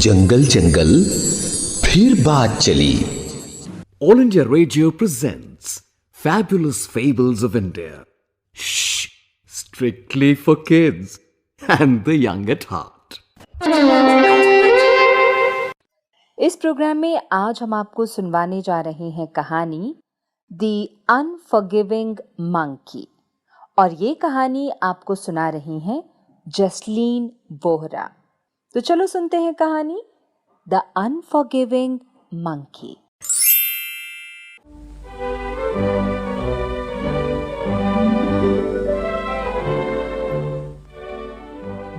जंगल जंगल फिर बात चली. All India Radio presents Fabulous Fables of India. Shh! Strictly for kids and the young at heart. इस programme में आज हम आपको सुनवाने जा रहे हैं कहानी द अनफॉरगिविंग मंकी और ये कहानी आपको सुना रही हैं जसलीन बोहरा. तो चलो सुनते हैं कहानी the unforgiving monkey.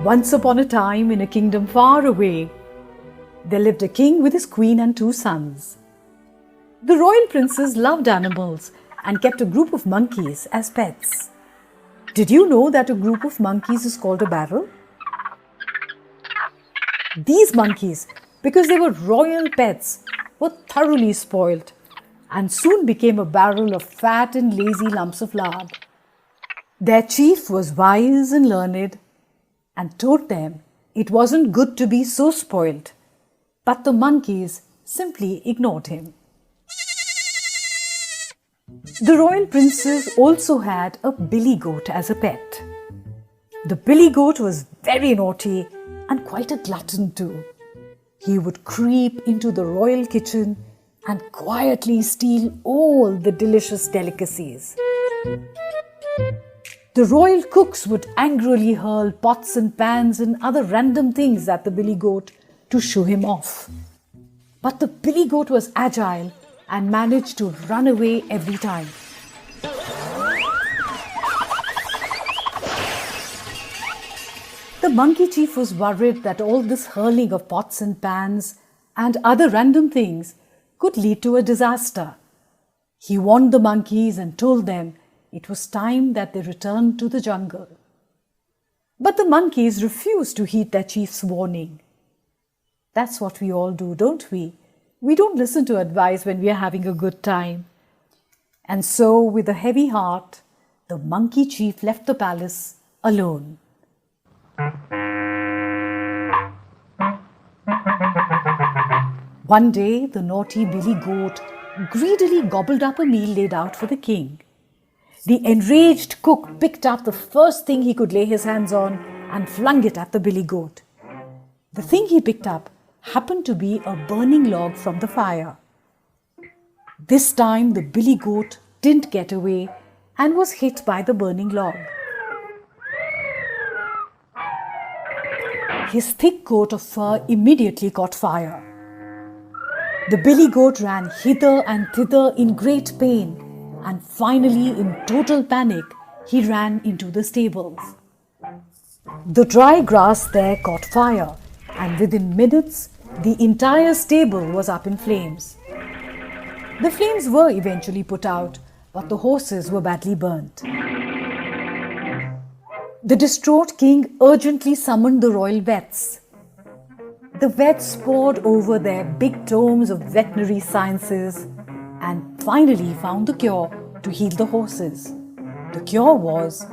Once upon a time, in a kingdom far away, there lived a king with his queen and 2 sons. The royal princes loved animals and kept a group of monkeys as pets. Did you know that a group of monkeys is called a barrel? These monkeys, because they were royal pets, were thoroughly spoiled and soon became a barrel of fat and lazy lumps of lard. Their chief was wise and learned and told them it wasn't good to be so spoiled, but the monkeys simply ignored him. The royal princes also had a billy goat as a pet. The billy goat was very naughty and quite a glutton too. He would creep into the royal kitchen and quietly steal all the delicious delicacies. The royal cooks would angrily hurl pots and pans and other random things at the billy goat to shoo him off. But the billy goat was agile and managed to run away every time. The monkey chief was worried that all this hurling of pots and pans and other random things could lead to a disaster. He warned the monkeys and told them it was time that they returned to the jungle. But the monkeys refused to heed their chief's warning. That's what we all do, don't we? We don't listen to advice when we are having a good time. And so, with a heavy heart, the monkey chief left the palace alone. One day, the naughty billy goat greedily gobbled up a meal laid out for the king. The enraged cook picked up the first thing he could lay his hands on and flung it at the billy goat. The thing he picked up happened to be a burning log from the fire. This time, the billy goat didn't get away and was hit by the burning log. His thick coat of fur immediately caught fire. The billy goat ran hither and thither in great pain, and finally, in total panic, he ran into the stables. The dry grass there caught fire, and within minutes, the entire stable was up in flames. The flames were eventually put out, but the horses were badly burnt. The distraught king urgently summoned the royal vets. The vets pored over their big tomes of veterinary sciences and finally found the cure to heal the horses. The cure was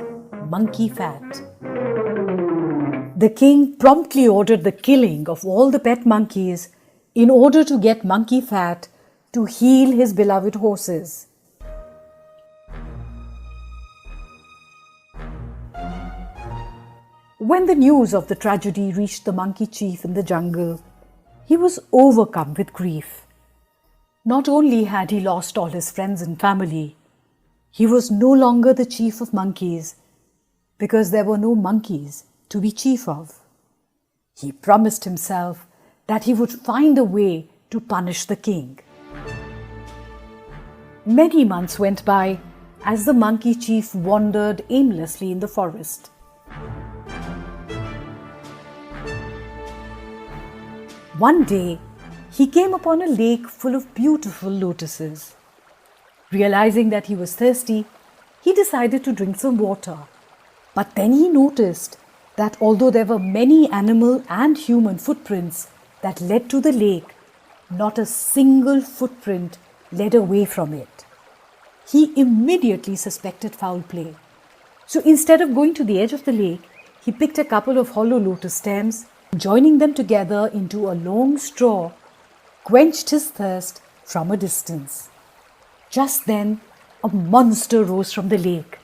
monkey fat. The king promptly ordered the killing of all the pet monkeys in order to get monkey fat to heal his beloved horses. When the news of the tragedy reached the monkey chief in the jungle, he was overcome with grief. Not only had he lost all his friends and family, he was no longer the chief of monkeys because there were no monkeys to be chief of. He promised himself that he would find a way to punish the king. Many months went by as the monkey chief wandered aimlessly in the forest. One day, he came upon a lake full of beautiful lotuses. Realizing that he was thirsty, he decided to drink some water. But then he noticed that although there were many animal and human footprints that led to the lake, not a single footprint led away from it. He immediately suspected foul play. So instead of going to the edge of the lake, he picked a couple of hollow lotus stems joining them together into a long straw, quenched his thirst from a distance. Just then, a monster rose from the lake.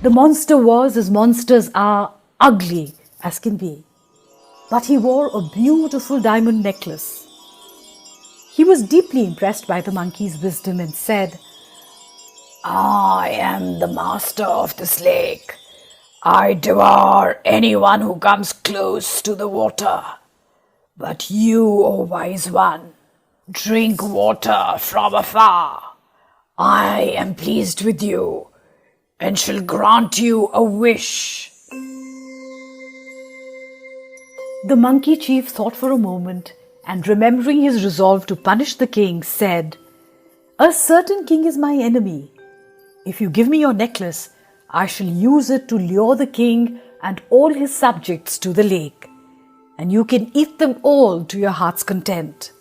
The monster was, as monsters are, ugly as can be, but he wore a beautiful diamond necklace. He was deeply impressed by the monkey's wisdom and said, "I am the master of this lake. I devour anyone who comes close to the water. But you, O wise one, drink water from afar. I am pleased with you and shall grant you a wish." The monkey chief thought for a moment and, remembering his resolve to punish the king, said, "A certain king is my enemy. If you give me your necklace, I shall use it to lure the king and all his subjects to the lake, and you can eat them all to your heart's content."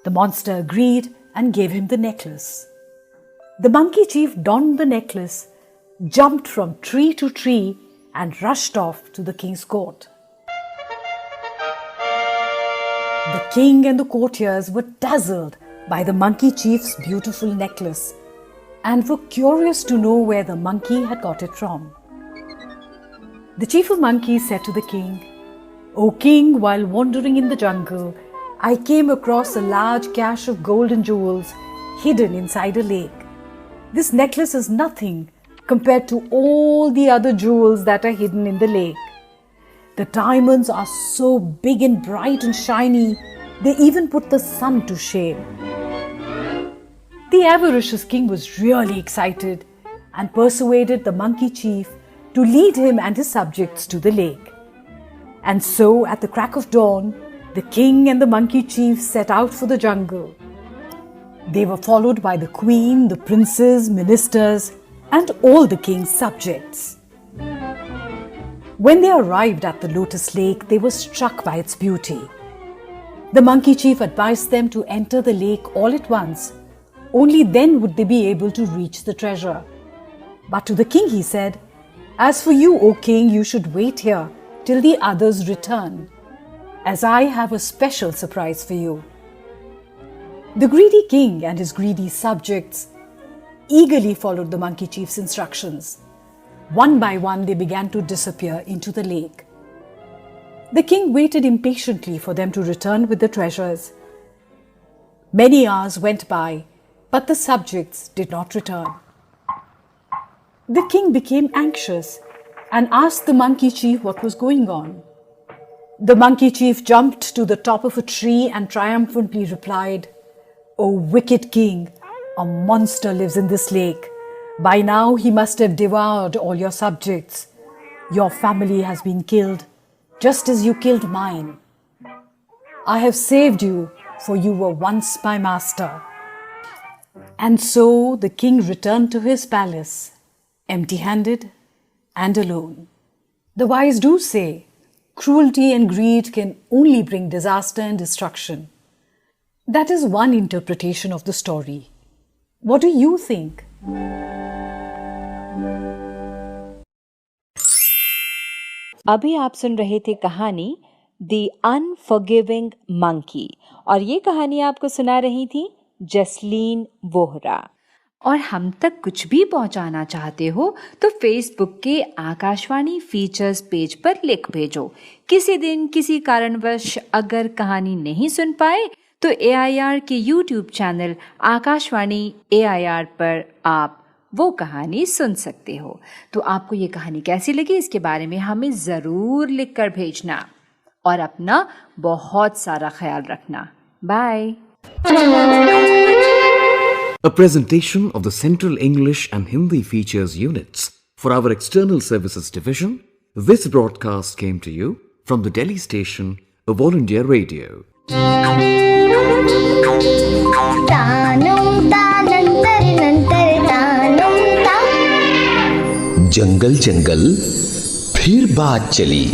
The monster agreed and gave him the necklace. The monkey chief donned the necklace, jumped from tree to tree, and rushed off to the king's court. The king and the courtiers were dazzled by the monkey chief's beautiful necklace and were curious to know where the monkey had got it from. The chief of monkeys said to the king, "O king, while wandering in the jungle, I came across a large cache of gold and jewels hidden inside a lake. This necklace is nothing compared to all the other jewels that are hidden in the lake. The diamonds are so big and bright and shiny, they even put the sun to shame." The avaricious king was really excited and persuaded the monkey chief to lead him and his subjects to the lake. And so, at the crack of dawn, the king and the monkey chief set out for the jungle. They were followed by the queen, the princes, ministers, and all the king's subjects. When they arrived at the lotus lake, they were struck by its beauty. The monkey chief advised them to enter the lake all at once. Only then would they be able to reach the treasure. But to the king he said, "As for you, O king, you should wait here till the others return, as I have a special surprise for you." The greedy king and his greedy subjects eagerly followed the monkey chief's instructions. One by one, they began to disappear into the lake. The king waited impatiently for them to return with the treasures. Many hours went by, but the subjects did not return. The king became anxious and asked the monkey chief what was going on. The monkey chief jumped to the top of a tree and triumphantly replied, "O wicked king, a monster lives in this lake. By now he must have devoured all your subjects. Your family has been killed, just as you killed mine. I have saved you, for you were once my master." And so the king returned to his palace, empty-handed and alone. The wise do say, cruelty and greed can only bring disaster and destruction. That is one interpretation of the story. What do you think? अभी आप सुन रहे थे कहानी the unforgiving monkey और ये कहानी आपको सुना रही थी जसलीन वोहरा। और हम तक कुछ भी पहुंचाना चाहते हो तो फेसबुक के आकाशवाणी फीचर्स पेज पर लिख भेजो। किसी दिन किसी कारणवश अगर कहानी नहीं सुन पाए तो AIR के यूट्यूब चैनल आकाशवाणी AIR पर आप वो कहानी सुन सकते हो। तो आपको ये कहानी कैसी लगी इसके बारे में हमें ज़रूर लिख कर भेजना और अपना बहुत सारा ख्याल रखना। Bye. A presentation of the Central English and Hindi Features Units for our External Services Division. This broadcast came to you from the Delhi station of All India Radio. जंगल जंगल फिर बात चली।